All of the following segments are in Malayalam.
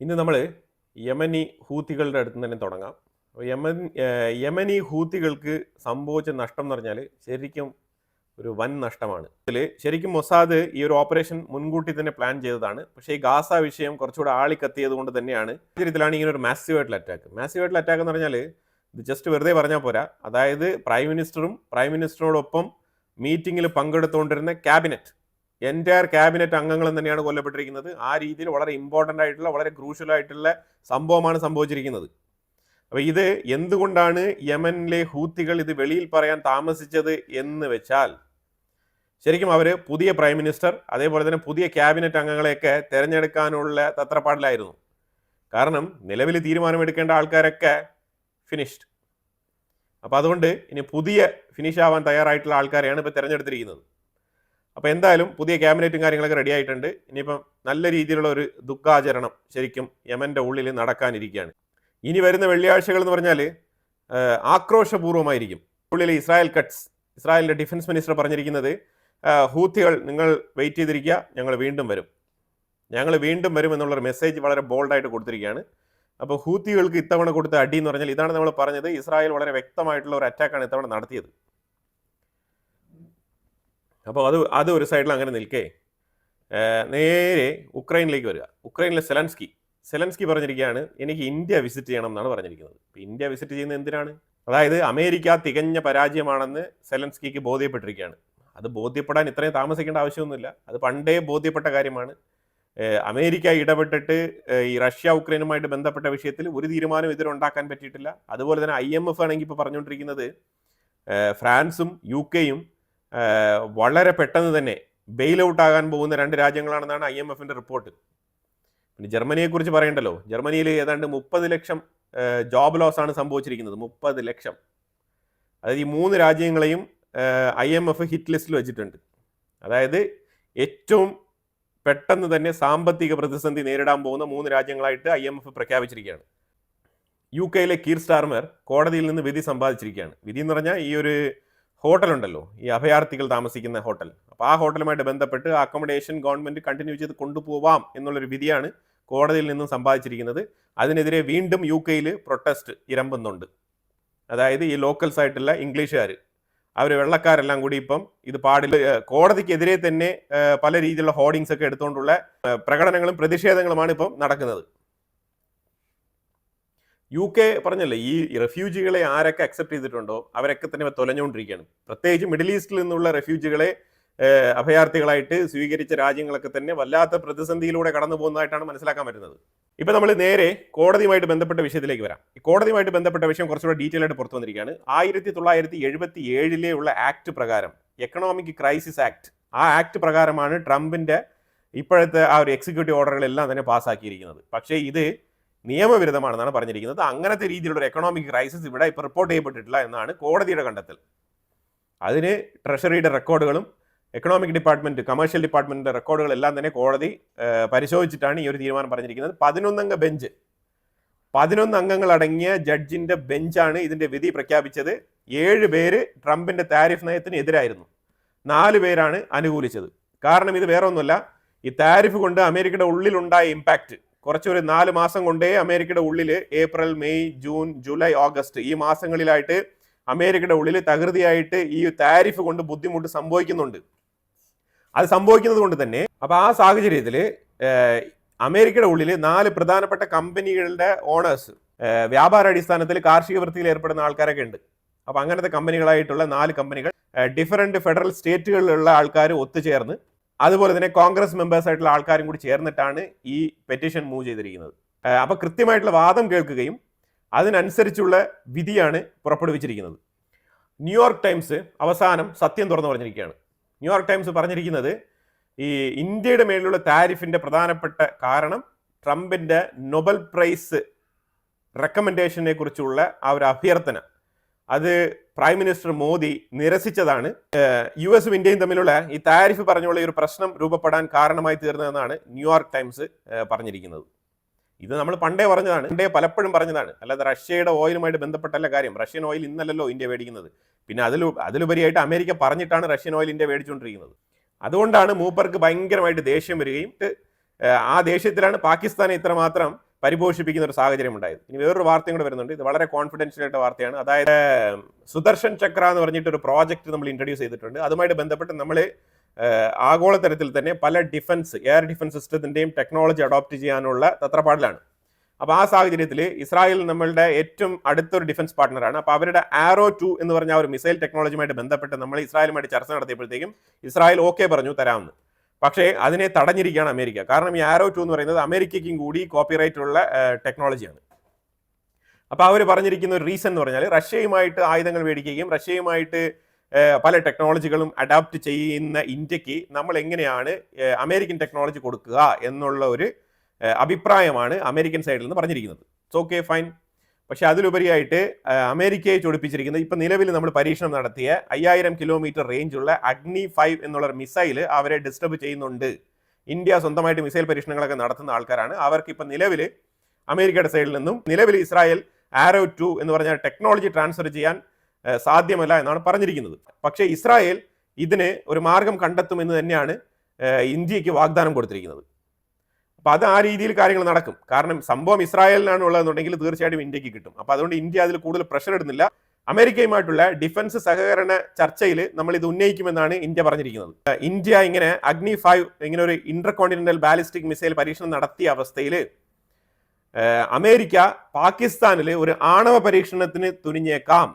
ഇന്ന് നമ്മൾ യമനി ഹൂത്തികളുടെ അടുത്ത് തന്നെ തുടങ്ങാം. അപ്പോൾ യമനി ഹൂത്തികൾക്ക് സംഭവിച്ച നഷ്ടം എന്ന് പറഞ്ഞാൽ ശരിക്കും ഒരു വൻ നഷ്ടമാണ്. ഇതിൽ ശരിക്കും മൊസാദ് ഈ ഒരു ഓപ്പറേഷൻ മുൻകൂട്ടി തന്നെ പ്ലാൻ ചെയ്തതാണ്. പക്ഷേ ഈ ഗാസ വിഷയം കുറച്ചുകൂടെ ആളിക്കത്തിയത് കൊണ്ട് തന്നെയാണ് ഇത്തരത്തിലാണ് ഇങ്ങനെ ഒരു മാസീവായിട്ടുള്ള അറ്റാക്ക് എന്ന് പറഞ്ഞാൽ ഇത് ജസ്റ്റ് വെറുതെ പറഞ്ഞാൽ പോരാ. അതായത് പ്രൈം മിനിസ്റ്ററോടൊപ്പം മീറ്റിങ്ങിൽ പങ്കെടുത്തുകൊണ്ടിരുന്ന എൻറ്റയർ ക്യാബിനറ്റ് അംഗങ്ങളും തന്നെയാണ് കൊല്ലപ്പെട്ടിരിക്കുന്നത്. ആ രീതിയിൽ വളരെ ഇമ്പോർട്ടൻ്റ് ആയിട്ടുള്ള വളരെ ക്രൂഷ്യൽ ആയിട്ടുള്ള സംഭവമാണ് സംഭവിച്ചിരിക്കുന്നത്. അപ്പോൾ ഇത് എന്തുകൊണ്ടാണ് യമനിലെ ഹൂത്തികൾ ഇത് വെളിയിൽ പറയാൻ താമസിച്ചത് എന്ന് വെച്ചാൽ ശരിക്കും അവർ പുതിയ പ്രൈം മിനിസ്റ്റർ അതേപോലെ തന്നെ പുതിയ ക്യാബിനറ്റ് അംഗങ്ങളെയൊക്കെ തിരഞ്ഞെടുക്കാനുള്ള തത്രപ്പാടിലായിരുന്നു. കാരണം നിലവിൽ തീരുമാനമെടുക്കേണ്ട ആൾക്കാരൊക്കെ ഫിനിഷ്ഡ്. അപ്പോൾ അതുകൊണ്ട് ഇനി പുതിയ ഫിനിഷ് ആവാൻ തയ്യാറായിട്ടുള്ള ആൾക്കാരെയാണ് ഇപ്പോൾ തിരഞ്ഞെടുത്തിരിക്കുന്നത്. അപ്പോൾ എന്തായാലും പുതിയ ക്യാബിനറ്റും കാര്യങ്ങളൊക്കെ റെഡി ആയിട്ടുണ്ട്. ഇനിയിപ്പം നല്ല രീതിയിലുള്ള ഒരു ദുഃഖാചരണം ശരിക്കും യമൻ്റെ ഉള്ളിൽ നടക്കാനിരിക്കുകയാണ്. ഇനി വരുന്ന വെള്ളിയാഴ്ചകൾ എന്ന് പറഞ്ഞാൽ ആക്രോശപൂർവ്വമായിരിക്കും. ഉള്ളിൽ ഇസ്രായേലിൻ്റെ ഡിഫൻസ് മിനിസ്റ്റർ പറഞ്ഞിരിക്കുന്നത്, ഹൂത്തികൾ നിങ്ങൾ വെയിറ്റ് ചെയ്തിരിക്കുക, ഞങ്ങൾ വീണ്ടും വരും എന്നുള്ളൊരു മെസ്സേജ് വളരെ ബോൾഡായിട്ട് കൊടുത്തിരിക്കുകയാണ്. അപ്പോൾ ഹൂത്തികൾക്ക് ഇത്തവണ കൊടുത്ത അടി എന്ന് പറഞ്ഞാൽ ഇതാണ് നമ്മൾ പറഞ്ഞത്, ഇസ്രായേൽ വളരെ വ്യക്തമായിട്ടുള്ള ഒരു അറ്റാക്കാണ് ഇത്തവണ നടത്തിയത്. അപ്പോൾ അത് ഒരു സൈഡിൽ അങ്ങനെ നിൽക്കേ നേരെ ഉക്രൈനിലേക്ക് വരിക. ഉക്രൈനിലെ സെലൻസ്കി പറഞ്ഞിരിക്കുകയാണ്, എനിക്ക് ഇന്ത്യ വിസിറ്റ് ചെയ്യണം എന്നാണ് പറഞ്ഞിരിക്കുന്നത്. ഇപ്പോൾ ഇന്ത്യ വിസിറ്റ് ചെയ്യുന്നത് എന്തിനാണ്? അതായത് അമേരിക്ക തികഞ്ഞ പരാജയമാണെന്ന് സെലൻസ്കിക്ക് ബോധ്യപ്പെട്ടിരിക്കുകയാണ്. അത് ബോധ്യപ്പെടാൻ ഇത്രയും താമസിക്കേണ്ട ആവശ്യമൊന്നുമില്ല, അത് പണ്ടേ ബോധ്യപ്പെട്ട കാര്യമാണ്. അമേരിക്ക ഇടപെട്ടിട്ട് ഈ റഷ്യ ഉക്രൈനുമായിട്ട് ബന്ധപ്പെട്ട വിഷയത്തിൽ ഒരു തീരുമാനം ഇതുവരെ ഉണ്ടാക്കാൻ പറ്റിയിട്ടില്ല. അതുപോലെ തന്നെ IMF ആണെങ്കിൽ ഇപ്പോൾ പറഞ്ഞുകൊണ്ടിരിക്കുന്നത് ഫ്രാൻസും UK-യും വളരെ പെട്ടെന്ന് തന്നെ ബെയിൽ ഔട്ട് ആകാൻ പോകുന്ന 2 രാജ്യങ്ങളാണെന്നാണ് IMFൻ്റെ റിപ്പോർട്ട്. പിന്നെ ജർമ്മനിയെക്കുറിച്ച് പറയണ്ടല്ലോ, ജർമ്മനിയിൽ ഏതാണ്ട് 30 ലക്ഷം ജോബ് ലോസ് ആണ് സംഭവിച്ചിരിക്കുന്നത്. 30 ലക്ഷം. അതായത് ഈ 3 രാജ്യങ്ങളെയും IMF ഹിറ്റ് ലിസ്റ്റിൽ വെച്ചിട്ടുണ്ട്. അതായത് ഏറ്റവും പെട്ടെന്ന് തന്നെ സാമ്പത്തിക പ്രതിസന്ധി നേരിടാൻ പോകുന്ന 3 രാജ്യങ്ങളായിട്ട് IMF പ്രഖ്യാപിച്ചിരിക്കുകയാണ്. UK-യിലെ കീർ സ്റ്റാർമർ കോടതിയിൽ നിന്ന് വിധി സമ്പാദിച്ചിരിക്കുകയാണ്. വിധി എന്ന് പറഞ്ഞാൽ ഈ ഒരു ഹോട്ടലുണ്ടല്ലോ, ഈ അഭയാർത്ഥികൾ താമസിക്കുന്ന ഹോട്ടൽ, അപ്പോൾ ആ ഹോട്ടലുമായിട്ട് ബന്ധപ്പെട്ട് അക്കോമഡേഷൻ ഗവൺമെൻറ് കണ്ടിന്യൂ ചെയ്ത് കൊണ്ടുപോവാം എന്നുള്ളൊരു വിധിയാണ് കോടതിയിൽ നിന്നും സമ്പാദിച്ചിരിക്കുന്നത്. അതിനെതിരെ വീണ്ടും UK-യിൽ പ്രൊട്ടസ്റ്റ് ഇരമ്പുന്നുണ്ട്. അതായത് ഈ ലോക്കൽസ് ആയിട്ടുള്ള ഇംഗ്ലീഷുകാർ, അവർ വെള്ളക്കാരെല്ലാം കൂടി ഇപ്പം ഇത് പാടില്ല, കോടതിക്കെതിരെ തന്നെ പല രീതിയിലുള്ള ഹോർഡിങ്സ് ഒക്കെ എടുത്തുകൊണ്ടുള്ള പ്രകടനങ്ങളും പ്രതിഷേധങ്ങളുമാണ് ഇപ്പം നടക്കുന്നത്. UK പറഞ്ഞല്ലേ, ഈ റെഫ്യൂജികളെ ആരൊക്കെ അക്സെപ്റ്റ് ചെയ്തിട്ടുണ്ടോ അവരൊക്കെ തന്നെ തൊലഞ്ഞുകൊണ്ടിരിക്കുകയാണ്. പ്രത്യേകിച്ച് മിഡിൽ ഈസ്റ്റിൽ നിന്നുള്ള റെഫ്യൂജികളെ അഭയാർത്ഥികളായിട്ട് സ്വീകരിച്ച രാജ്യങ്ങളൊക്കെ തന്നെ വല്ലാത്ത പ്രതിസന്ധിയിലൂടെ കടന്നു പോകുന്നതായിട്ടാണ് മനസ്സിലാക്കാൻ പറ്റുന്നത്. ഇപ്പം നമ്മൾ നേരെ കോടതിയുമായിട്ട് ബന്ധപ്പെട്ട വിഷയത്തിലേക്ക് വരാം. ഈ കോടതിയുമായിട്ട് ബന്ധപ്പെട്ട വിഷയം കുറച്ചുകൂടെ ഡീറ്റെയിൽ ആയിട്ട് പുറത്തു വന്നിരിക്കുകയാണ്. 1977 ഉള്ള ആക്ട് പ്രകാരം, എക്കണോമിക് ക്രൈസിസ് ആക്ട്, ആ ആക്ട് പ്രകാരമാണ് ട്രംപിൻ്റെ ഇപ്പോഴത്തെ ആ ഒരു എക്സിക്യൂട്ടീവ് ഓർഡറുകളെല്ലാം തന്നെ പാസ്സാക്കിയിരിക്കുന്നത്. പക്ഷേ ഇത് നിയമവിരുദ്ധമാണെന്നാണ് പറഞ്ഞിരിക്കുന്നത്. അങ്ങനത്തെ രീതിയിലുള്ള ഒരു എക്കണോമിക് ക്രൈസിസ് ഇവിടെ ഇപ്പോൾ റിപ്പോർട്ട് ചെയ്യപ്പെട്ടിട്ടില്ല എന്നാണ് കോടതിയുടെ കണ്ടെത്തൽ. അതിന് ട്രഷറിയുടെ റെക്കോർഡുകളും എക്കണോമിക് ഡിപ്പാർട്ട്മെൻറ്റ്, കമേഴ്ഷ്യൽ ഡിപ്പാർട്ട്മെൻറ്റിൻ്റെ റെക്കോർഡുകളെല്ലാം തന്നെ കോടതി പരിശോധിച്ചിട്ടാണ് ഈ ഒരു തീരുമാനം പറഞ്ഞിരിക്കുന്നത്. 11 അംഗങ്ങൾ അടങ്ങിയ ജഡ്ജിൻ്റെ ബെഞ്ചാണ് ഇതിൻ്റെ വിധി പ്രഖ്യാപിച്ചത്. 7 പേര് ട്രംപിൻ്റെ താരിഫ് നയത്തിന് എതിരായിരുന്നു, 4 പേരാണ് അനുകൂലിച്ചത്. കാരണം ഇത് വേറെ ഒന്നുമല്ല, ഈ താരിഫ് കൊണ്ട് അമേരിക്കയുടെ ഉള്ളിലുണ്ടായ ഇമ്പാക്റ്റ് കുറച്ചൊരു 4 മാസം കൊണ്ടേ അമേരിക്കയുടെ ഉള്ളിൽ April, May, June, July, August ഈ മാസങ്ങളിലായിട്ട് അമേരിക്കയുടെ ഉള്ളിൽ തകൃതിയായിട്ട് ഈ താരിഫ് കൊണ്ട് ബുദ്ധിമുട്ട് സംഭവിക്കുന്നുണ്ട്. അത് സംഭവിക്കുന്നത് കൊണ്ട് തന്നെ അപ്പോൾ ആ സാഹചര്യത്തിൽ അമേരിക്കയുടെ ഉള്ളിൽ 4 പ്രധാനപ്പെട്ട കമ്പനികളുടെ ഓണേഴ്സ്, വ്യാപാരാടിസ്ഥാനത്തിൽ കാർഷിക വൃത്തിയിൽ ഏർപ്പെടുന്ന ആൾക്കാരൊക്കെ ഉണ്ട്. അപ്പോൾ അങ്ങനത്തെ കമ്പനികളായിട്ടുള്ള 4 കമ്പനികൾ ഡിഫറൻറ്റ് ഫെഡറൽ സ്റ്റേറ്റുകളിലുള്ള ആൾക്കാർ ഒത്തുചേർന്ന്, അതുപോലെ തന്നെ കോൺഗ്രസ് മെമ്പേഴ്സ് ആയിട്ടുള്ള ആൾക്കാരും കൂടി ചേർന്നിട്ടാണ് ഈ പെറ്റീഷൻ മൂവ് ചെയ്തിരിക്കുന്നത്. അപ്പോൾ കൃത്യമായിട്ടുള്ള വാദം കേൾക്കുകയും അതിനനുസരിച്ചുള്ള വിധിയാണ് പുറപ്പെടുവിച്ചിരിക്കുന്നത്. ന്യൂയോർക്ക് ടൈംസ് അവസാനം സത്യം തുറന്നു പറഞ്ഞിരിക്കുകയാണ്. ന്യൂയോർക്ക് ടൈംസ് പറഞ്ഞിരിക്കുന്നത്, ഈ ഇന്ത്യയുടെ മേലുള്ള താരിഫിൻ്റെ പ്രധാനപ്പെട്ട കാരണം ട്രംപിൻ്റെ നൊബൽ പ്രൈസ് റെക്കമെൻഡേഷനെ കുറിച്ചുള്ള ആ ഒരു അഭ്യർത്ഥന, അത് പ്രൈം മിനിസ്റ്റർ മോദി നിരസിച്ചതാണ് US-ഉം ഇന്ത്യയും തമ്മിലുള്ള ഈ താരിഫ് പറഞ്ഞുള്ള ഒരു പ്രശ്നം രൂപപ്പെടാൻ കാരണമായി തീർന്നതെന്നാണ് ന്യൂയോർക്ക് ടൈംസ് പറഞ്ഞിരിക്കുന്നത്. ഇത് നമ്മൾ പണ്ടേ പലപ്പോഴും പറഞ്ഞതാണ്, അല്ലാതെ റഷ്യയുടെ ഓയിലുമായിട്ട് ബന്ധപ്പെട്ടല്ല കാര്യം. റഷ്യൻ ഓയിൽ ഇന്നല്ലല്ലോ ഇന്ത്യ മേടിക്കുന്നത്. പിന്നെ അതിലുപരിയായിട്ട് അമേരിക്ക പറഞ്ഞിട്ടാണ് റഷ്യൻ ഓയിൽ ഇന്ത്യ മേടിച്ചുകൊണ്ടിരിക്കുന്നത്. അതുകൊണ്ടാണ് മൂപ്പർക്ക് ഭയങ്കരമായിട്ട് ദേഷ്യം വരികയും ആ ദേഷ്യത്തിലാണ് പാകിസ്ഥാനെ ഇത്രമാത്രം പരിപോഷിപ്പിക്കുന്ന ഒരു സാഹചര്യം ഉണ്ടായത്. ഇനി വേറൊരു വാർത്തയും കൂടെ വരുന്നുണ്ട്, ഇത് വളരെ കോൺഫിഡൻഷ്യൽ ആയിട്ട് വാർത്തയാണ്. അതായത് സുദർശൻ ചക്ര എന്ന് പറഞ്ഞിട്ട് ഒരു പ്രോജക്റ്റ് നമ്മൾ ഇൻട്രൊഡ്യൂസ് ചെയ്തിട്ടുണ്ട്. അതുമായിട്ട് ബന്ധപ്പെട്ട് നമ്മൾ ആഗോളതലത്തിൽ തന്നെ പല എയർ ഡിഫൻസ് സിസ്റ്റത്തിന്റെയും ടെക്നോളജി അഡോപ്റ്റ് ചെയ്യാനുള്ള തത്രപ്പാടിലാണ്. അപ്പോൾ ആ സാഹചര്യത്തിൽ ഇസ്രായേൽ നമ്മളുടെ ഏറ്റവും അടുത്തൊരു ഡിഫൻസ് പാർട്ട്ണറാണ്. അപ്പോൾ അവരുടെ ആരോ 2 എന്ന് പറഞ്ഞ ഒരു മിസൈൽ ടെക്നോളജിയുമായിട്ട് ബന്ധപ്പെട്ട് നമ്മൾ ഇസ്രായേലുമായിട്ട് ചർച്ച നടത്തിയപ്പോഴത്തേക്കും ഇസ്രായേൽ ഓക്കെ പറഞ്ഞു തരാമെന്ന്. പക്ഷേ അതിനെ തടഞ്ഞിരിക്കുകയാണ് അമേരിക്ക. കാരണം ഈ ആരോ 2 എന്ന് പറയുന്നത് അമേരിക്കയ്ക്കും കൂടി കോപ്പിറൈറ്റ് ഉള്ള ടെക്നോളജിയാണ്. അപ്പോൾ അവർ പറഞ്ഞിരിക്കുന്ന ഒരു റീസൺ എന്ന് പറഞ്ഞാൽ റഷ്യയുമായിട്ട് ആയുധങ്ങൾ മേടിക്കുകയും റഷ്യയുമായിട്ട് പല ടെക്നോളജികളും അഡാപ്റ്റ് ചെയ്യുന്ന ഇന്ത്യക്ക് നമ്മൾ എങ്ങനെയാണ് അമേരിക്കൻ ടെക്നോളജി കൊടുക്കുക എന്നുള്ള ഒരു അഭിപ്രായമാണ് അമേരിക്കൻ സൈഡിൽ നിന്ന് പറഞ്ഞിരിക്കുന്നത്. It's okay, fine. പക്ഷെ അതിലുപരിയായിട്ട് അമേരിക്കയെ ചൊടിപ്പിച്ചിരിക്കുന്നത് ഇപ്പം നിലവിൽ നമ്മൾ പരീക്ഷണം നടത്തിയ 5000 കിലോമീറ്റർ റേഞ്ചുള്ള അഗ്നി 5 എന്നുള്ള മിസൈൽ അവരെ ഡിസ്റ്റർബ് ചെയ്യുന്നുണ്ട്. ഇന്ത്യ സ്വന്തമായിട്ട് മിസൈൽ പരീക്ഷണങ്ങളൊക്കെ നടത്തുന്ന ആൾക്കാരാണ്. അവർക്ക് ഇപ്പം നിലവിൽ അമേരിക്കയുടെ സൈഡിൽ നിന്നും നിലവിൽ ഇസ്രായേൽ ആരോ 2 എന്ന് പറഞ്ഞ ടെക്നോളജി ട്രാൻസ്ഫർ ചെയ്യാൻ സാധ്യമല്ല എന്നാണ് പറഞ്ഞിരിക്കുന്നത്. പക്ഷേ ഇസ്രായേൽ ഇതിന് ഒരു മാർഗം കണ്ടെത്തുമെന്ന് തന്നെയാണ് ഇന്ത്യക്ക് വാഗ്ദാനം കൊടുത്തിരിക്കുന്നത്. അപ്പോൾ അത് ആ രീതിയിൽ കാര്യങ്ങൾ നടക്കും. കാരണം സംഭവം ഇസ്രായേലിനാണ് ഉള്ളതെന്നുണ്ടെങ്കിൽ തീർച്ചയായിട്ടും ഇന്ത്യക്ക് കിട്ടും. അപ്പോൾ അതുകൊണ്ട് ഇന്ത്യ അതിൽ കൂടുതൽ പ്രഷർ ഇടുന്നില്ല. അമേരിക്കയുമായിട്ടുള്ള ഡിഫൻസ് സഹകരണ ചർച്ചയിൽ നമ്മൾ ഇത് ഉന്നയിക്കുമെന്നാണ് ഇന്ത്യ പറഞ്ഞിരിക്കുന്നത്. ഇന്ത്യ ഇങ്ങനെ അഗ്നി 5 ഇങ്ങനെ ഒരു ഇന്റർ കോണ്ടിനെന്റൽ ബാലിസ്റ്റിക് മിസൈൽ പരീക്ഷണം നടത്തിയ അവസ്ഥയിൽ അമേരിക്ക പാകിസ്ഥാനിൽ ഒരു ആണവ പരീക്ഷണത്തിന് തുനിഞ്ഞേക്കാം.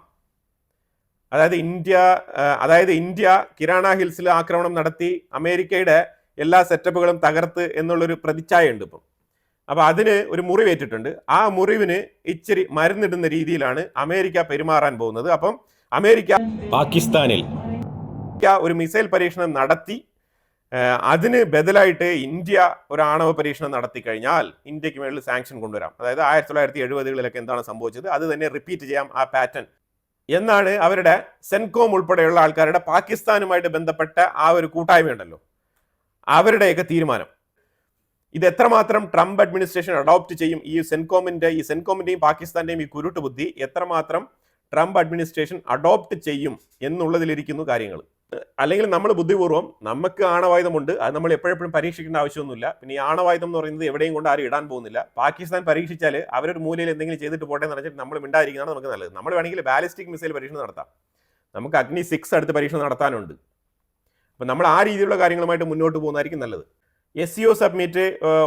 അതായത് ഇന്ത്യ കിരാണ ഹിൽസിൽ ആക്രമണം നടത്തി അമേരിക്കയുടെ എല്ലാ സെറ്റപ്പുകളും തകർത്ത് എന്നുള്ളൊരു പ്രതിച്ഛായ ഉണ്ട് ഇപ്പം. അപ്പോൾ അതിന് ഒരു മുറിവേറ്റിട്ടുണ്ട്. ആ മുറിവിന് ഇച്ചിരി മരുന്നിടുന്ന രീതിയിലാണ് അമേരിക്ക പെരുമാറാൻ പോകുന്നത്. അപ്പം അമേരിക്ക പാകിസ്ഥാനിൽ ഒരു മിസൈൽ പരീക്ഷണം നടത്തി അതിന് ബദലായിട്ട് ഇന്ത്യ ഒരു ആണവ പരീക്ഷണം നടത്തി കഴിഞ്ഞാൽ ഇന്ത്യക്ക് മേളിൽ സാങ്ഷൻ കൊണ്ടുവരാം. അതായത് 1970-കളിലൊക്കെ എന്താണ് സംഭവിച്ചത് അത് തന്നെ റിപ്പീറ്റ് ചെയ്യാം ആ പാറ്റേൺ എന്നാണ് അവരുടെ സെൻകോം ഉൾപ്പെടെയുള്ള ആൾക്കാരുടെ പാകിസ്ഥാനുമായിട്ട് ബന്ധപ്പെട്ട ആ ഒരു കൂട്ടായ്മയുണ്ടല്ലോ അവരുടെയൊക്കെ തീരുമാനം. ഇത് എത്രമാത്രം ട്രംപ് അഡ്മിനിസ്ട്രേഷൻ അഡോപ്റ്റ് ചെയ്യും, ഈ സെൻകോമിന്റെയും പാകിസ്ഥാന്റെയും ഈ കുരുട്ട് ബുദ്ധി എത്രമാത്രം ട്രംപ് അഡ്മിനിസ്ട്രേഷൻ അഡോപ്റ്റ് ചെയ്യും എന്നുള്ളതിലിരിക്കുന്നു കാര്യങ്ങൾ. അല്ലെങ്കിൽ നമ്മൾ ബുദ്ധിപൂർവ്വം നമുക്ക് ആണവായുധമുണ്ട്, അത് നമ്മൾ എപ്പോഴെപ്പോഴും പരീക്ഷിക്കേണ്ട ആവശ്യമൊന്നുമില്ല. പിന്നെ ഈ ആണവായുധം എന്ന് പറയുന്നത് എവിടെയും കൊണ്ട് ആരും ഇടാൻ പോകുന്നില്ല. പാകിസ്ഥാൻ പരീക്ഷിച്ചാൽ അവരൊരു മൂലയിൽ എന്തെങ്കിലും ചെയ്തിട്ട് പോട്ടെ എന്ന് പറഞ്ഞിട്ട് നമ്മൾ മിണ്ടായിരിക്കുന്നതാണ് നമുക്ക് നല്ലത്. നമ്മൾ വേണമെങ്കിൽ ബാലിസ്റ്റിക് മിസൈൽ പരീക്ഷണം നടത്താം, നമുക്ക് അഗ്നി 6 അടുത്ത് പരീക്ഷണം നടത്താനുണ്ട്. അപ്പം നമ്മൾ ആ രീതിയിലുള്ള കാര്യങ്ങളുമായിട്ട് മുന്നോട്ട് പോകുന്നതായിരിക്കും നല്ലത്. SCO സബ്മിറ്റ്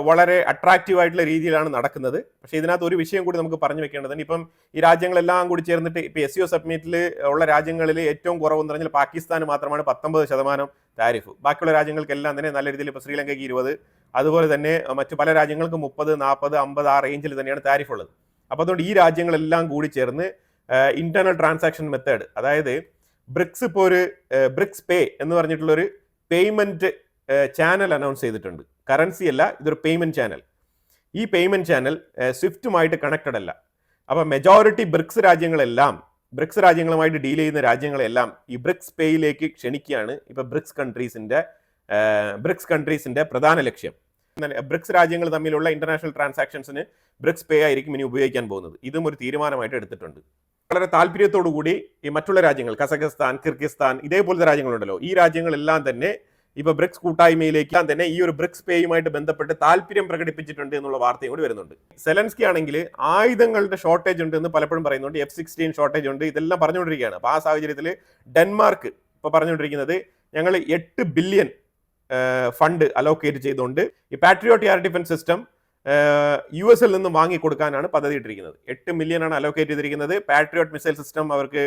വളരെ അട്രാക്റ്റീവ് ആയിട്ടുള്ള രീതിയിലാണ് നടക്കുന്നത്. പക്ഷേ ഇതിനകത്ത് ഒരു വിഷയം കൂടി നമുക്ക് പറഞ്ഞു വെക്കേണ്ടതുണ്ട്. ഇപ്പം ഈ രാജ്യങ്ങളെല്ലാം കൂടി ചേർന്നിട്ട് ഇപ്പോൾ SCO സബ്മിറ്റിൽ ഉള്ള രാജ്യങ്ങളിൽ ഏറ്റവും കുറവെന്ന് പറഞ്ഞാൽ പാകിസ്ഥാന് മാത്രമാണ് 19% താരിഫ്. ബാക്കിയുള്ള രാജ്യങ്ങൾക്കെല്ലാം തന്നെ നല്ല രീതിയിൽ ഇപ്പോൾ ശ്രീലങ്കയ്ക്ക് 20, അതുപോലെ തന്നെ മറ്റു പല രാജ്യങ്ങൾക്കും 30, 40, 50 ആ റേഞ്ചിൽ തന്നെയാണ് താരിഫ് ഉള്ളത്. അപ്പോൾ അതുകൊണ്ട് ഈ രാജ്യങ്ങളെല്ലാം കൂടി ചേർന്ന് ഇന്റേണൽ ട്രാൻസാക്ഷൻ മെത്തേഡ്, അതായത് ഇപ്പോൾ ഒരു ബ്രിക്സ് പേ എന്ന് പറഞ്ഞിട്ടുള്ളൊരു പേയ്മെന്റ് ചാനൽ അനൗൺസ് ചെയ്തിട്ടുണ്ട്. കറൻസി അല്ല, ഇതൊരു പേയ്മെന്റ് ചാനൽ. ഈ പേയ്മെന്റ് ചാനൽ സ്വിഫ്റ്റുമായിട്ട് കണക്റ്റഡ് അല്ല. അപ്പോൾ മെജോറിറ്റി ബ്രിക്സ് രാജ്യങ്ങളുമായിട്ട് ഡീൽ ചെയ്യുന്ന രാജ്യങ്ങളെല്ലാം ഈ ബ്രിക്സ് പേയിലേക്ക് ക്ഷണിക്കുകയാണ്. ഇപ്പൊ ബ്രിക്സ് കൺട്രീസിന്റെ പ്രധാന ലക്ഷ്യം. ബ്രിക്സ് രാജ്യങ്ങൾ തമ്മിലുള്ള ഇന്റർനാഷണൽ ട്രാൻസാക്ഷൻസിന് ബ്രിക്സ് പേ ആയിരിക്കും ഇനി ഉപയോഗിക്കാൻ പോകുന്നത്. ഇതും ഒരു തീരുമാനമായിട്ട് എടുത്തിട്ടുണ്ട്. വളരെ താല്പര്യത്തോടു കൂടി ഈ മറ്റുള്ള രാജ്യങ്ങൾ, കസഖസ്ഥാൻ, കിർഗിസ്ഥാൻ, ഇതേപോലത്തെ രാജ്യങ്ങളുണ്ടല്ലോ, ഈ രാജ്യങ്ങളെല്ലാം തന്നെ ഇപ്പൊ ബ്രിക്സ് കൂട്ടായ്മയിലേക്ക് തന്നെ ഈ ഒരു ബ്രിക്സ് പേയുമായിട്ട് ബന്ധപ്പെട്ട് താല്പര്യം പ്രകടിപ്പിച്ചിട്ടുണ്ട് എന്നുള്ള വാർത്തയും കൂടി വരുന്നുണ്ട്. സെലൻസ്കി ആണെങ്കിൽ ആയുധങ്ങളുടെ ഷോർട്ടേജ് ഉണ്ട് എന്ന് പലപ്പോഴും പറയുന്നുണ്ട്. F-16 ഷോർട്ടേജ് ഉണ്ട്, ഇതെല്ലാം പറഞ്ഞുകൊണ്ടിരിക്കുകയാണ്. അപ്പോൾ ആ സാഹചര്യത്തിൽ ഡെൻമാർക്ക് ഇപ്പോൾ പറഞ്ഞുകൊണ്ടിരിക്കുന്നത് ഞങ്ങൾ 8 ബില്യൺ ഫണ്ട് അലോക്കേറ്റ് ചെയ്തുകൊണ്ട് ഈ patriot air defence system US നിന്നും വാങ്ങിക്കൊടുക്കാനാണ് പദ്ധതി ഇട്ടിരിക്കുന്നത്. 8 മില്യൺ ആണ് അലോക്കേറ്റ് ചെയ്തിരിക്കുന്നത്. പാട്രിയോട്ട് മിസൈൽ സിസ്റ്റം അവർക്ക്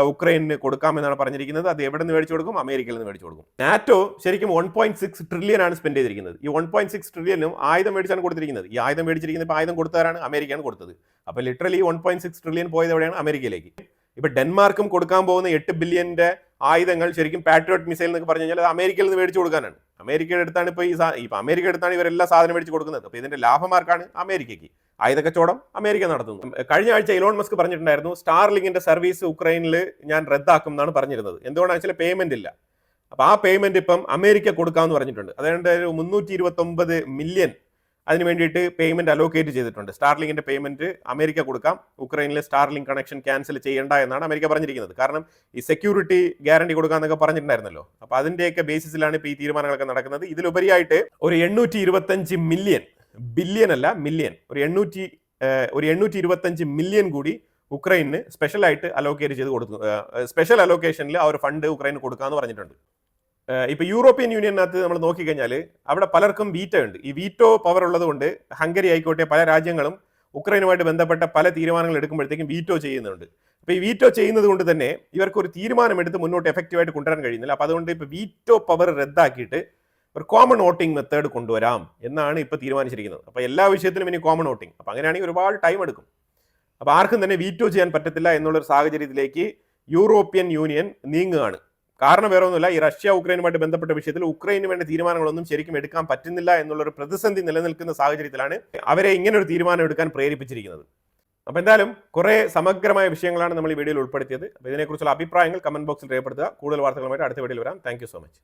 ഉക്രൈനിന് കൊടുക്കാമെന്നാണ് പറഞ്ഞിരിക്കുന്നത്. അത് എവിടെ നിന്ന് മേടിച്ചു കൊടുക്കും? അമേരിക്കയിൽ നിന്ന് മേടിച്ചു കൊടുക്കും. നാറ്റോ ശരിക്കും 1.6 ട്രില്യൺ ആണ് സ്പെൻഡ് ചെയ്തിരിക്കുന്നത്. ഈ 1.6 ട്രില്യനും ആയുധം മേടിച്ചാണ് കൊടുത്തിരിക്കുന്നത്. ഈ ആയുധം മേടിച്ചിരിക്കുന്നത് ഇപ്പോൾ ആയുധം കൊടുത്തവരാണ്, അമേരിക്കയാണ് കൊടുത്തത്. അപ്പോൾ ലിറ്ററലി 1.6 ട്രില്യൺ പോയത് എവിടെയാണ്? അമേരിക്കയിലേക്ക്. ഇപ്പൊ ഡെൻമാർക്കും കൊടുക്കാൻ പോകുന്ന 8 ബില്യന്റെ ആയുധങ്ങൾ ശരിക്കും പാട്രിയോട്ട് മിസൈൽ എന്നൊക്കെ പറഞ്ഞു കഴിഞ്ഞാൽ അത് അമേരിക്കയിൽ നിന്ന് മേടിച്ചു കൊടുക്കാനാണ്. അമേരിക്കയുടെ അടുത്താണ് ഇപ്പൊ അമേരിക്കയുടെ അടുത്താണ് ഇവരെല്ലാം സാധനം മേടിച്ച് കൊടുക്കുന്നത്. അപ്പോൾ ഇതിന്റെ ലാഭമാർക്കാണ് അമേരിക്കയ്ക്ക്. ആയുധ കച്ചവടം അമേരിക്ക നടത്തുന്നു. കഴിഞ്ഞ ആഴ്ച ഇലോൺ മസ്ക് പറഞ്ഞിട്ടുണ്ടായിരുന്നു സ്റ്റാർലിങ്കിന്റെ സർവീസ് ഉക്രൈനിൽ ഞാൻ റദ്ദാക്കും എന്നാണ് പറഞ്ഞിരുന്നത്. എന്തുകൊണ്ടാണെന്ന് വെച്ചാൽ പേയ്മെന്റ് ഇല്ല. അപ്പോൾ ആ പേയ്മെന്റ് ഇപ്പം അമേരിക്ക കൊടുക്കാമെന്ന് പറഞ്ഞിട്ടുണ്ട്. അതുകൊണ്ട് 329 മില്യൺ അതിന് വേണ്ടിയിട്ട് പേയ്മെന്റ് അലോക്കേറ്റ് ചെയ്തിട്ടുണ്ട്. സ്റ്റാർലിങ്കിന്റെ പേയ്മെന്റ് അമേരിക്ക കൊടുക്കാം, ഉക്രൈനിലെ സ്റ്റാർലിങ്ക് കണക്ഷൻ ക്യാൻസൽ ചെയ്യേണ്ട എന്നാണ് അമേരിക്ക പറഞ്ഞിരിക്കുന്നത്. കാരണം ഈ സെക്യൂരിറ്റി ഗ്യാരണ്ടി കൊടുക്കാന്നൊക്കെ പറഞ്ഞിട്ടുണ്ടായിരുന്നല്ലോ. അപ്പോൾ അതിന്റെയൊക്കെ ബേസിസിലാണ് ഇപ്പോൾ ഈ തീരുമാനങ്ങളൊക്കെ നടക്കുന്നത്. ഇതിലുപരിയായിട്ട് ഒരു 825 മില്യൺ ബില്യൺ അല്ല മില്യൺ, ഒരു 825 മില്യൺ കൂടി ഉക്രൈന് സ്പെഷ്യലായിട്ട് അലോക്കേറ്റ് ചെയ്ത് കൊടുത്തു. സ്പെഷ്യൽ അലോക്കേഷനിൽ ആ ഒരു ഫണ്ട് ഉക്രൈന് കൊടുക്കാമെന്ന് പറഞ്ഞിട്ടുണ്ട്. ഇപ്പൊ യൂറോപ്യൻ യൂണിയനകത്ത് നമ്മൾ നോക്കിക്കഴിഞ്ഞാൽ അവിടെ പലർക്കും വീറ്റോ ഉണ്ട്. ഈ വീറ്റോ പവർ ഉള്ളത് കൊണ്ട് ഹംഗറി ആയിക്കോട്ടെ പല രാജ്യങ്ങളും ഉക്രൈനുമായിട്ട് ബന്ധപ്പെട്ട പല തീരുമാനങ്ങൾ എടുക്കുമ്പോഴത്തേക്കും വീറ്റോ ചെയ്യുന്നുണ്ട്. അപ്പോൾ ഈ വീറ്റോ ചെയ്യുന്നത് കൊണ്ട് തന്നെ ഇവർക്ക് ഒരു തീരുമാനം എടുത്ത് മുന്നോട്ട് എഫക്റ്റീവായിട്ട് കൊണ്ടുവരാൻ കഴിയുന്നില്ല. അപ്പോൾ അതുകൊണ്ട് ഇപ്പോൾ വീറ്റോ പവർ റദ്ദാക്കിയിട്ട് ഒരു കോമൺ വോട്ടിംഗ് മെത്തേഡ് കൊണ്ടുവരാം എന്നാണ് ഇപ്പോൾ തീരുമാനിച്ചിരിക്കുന്നത്. അപ്പോൾ എല്ലാ വിഷയത്തിലും ഇനി കോമൺ വോട്ടിംഗ്. അപ്പോൾ അങ്ങനെയാണെങ്കിൽ ഒരുപാട് ടൈം എടുക്കും. അപ്പോൾ ആർക്കും തന്നെ വീറ്റോ ചെയ്യാൻ പറ്റത്തില്ല എന്നുള്ളൊരു സാഹചര്യത്തിലേക്ക് യൂറോപ്യൻ യൂണിയൻ നീങ്ങുകയാണ്. കാരണം വേറെ ഒന്നുമില്ല, ഈ റഷ്യ ഉക്രൈനുമായിട്ട് ബന്ധപ്പെട്ട വിഷയത്തിൽ ഉക്രൈന് വേണ്ട തീരുമാനങ്ങളൊന്നും ശരിക്കും എടുക്കാൻ പറ്റുന്നില്ല എന്നുള്ളൊരു പ്രതിസന്ധി നിലനിൽക്കുന്ന സാഹചര്യത്തിലാണ് അവരെ ഇങ്ങനെ ഒരു തീരുമാനം എടുക്കാൻ പ്രേരിപ്പിച്ചിരിക്കുന്നത്. അപ്പോൾ എന്തായാലും കുറേ സമഗ്രമായ വിഷയങ്ങളാണ് നമ്മൾ ഈ വീഡിയോയിൽ ഉൾപ്പെടുത്തിയത്. അപ്പോൾ ഇതിനെക്കുറിച്ചുള്ള അഭിപ്രായങ്ങൾ കമന്റ് ബോക്സിൽ രേഖപ്പെടുത്തുക. കൂടുതൽ വാർത്തകളുമായിട്ട് അടുത്ത വീഡിയോയിൽ വരാം. Thank you so much.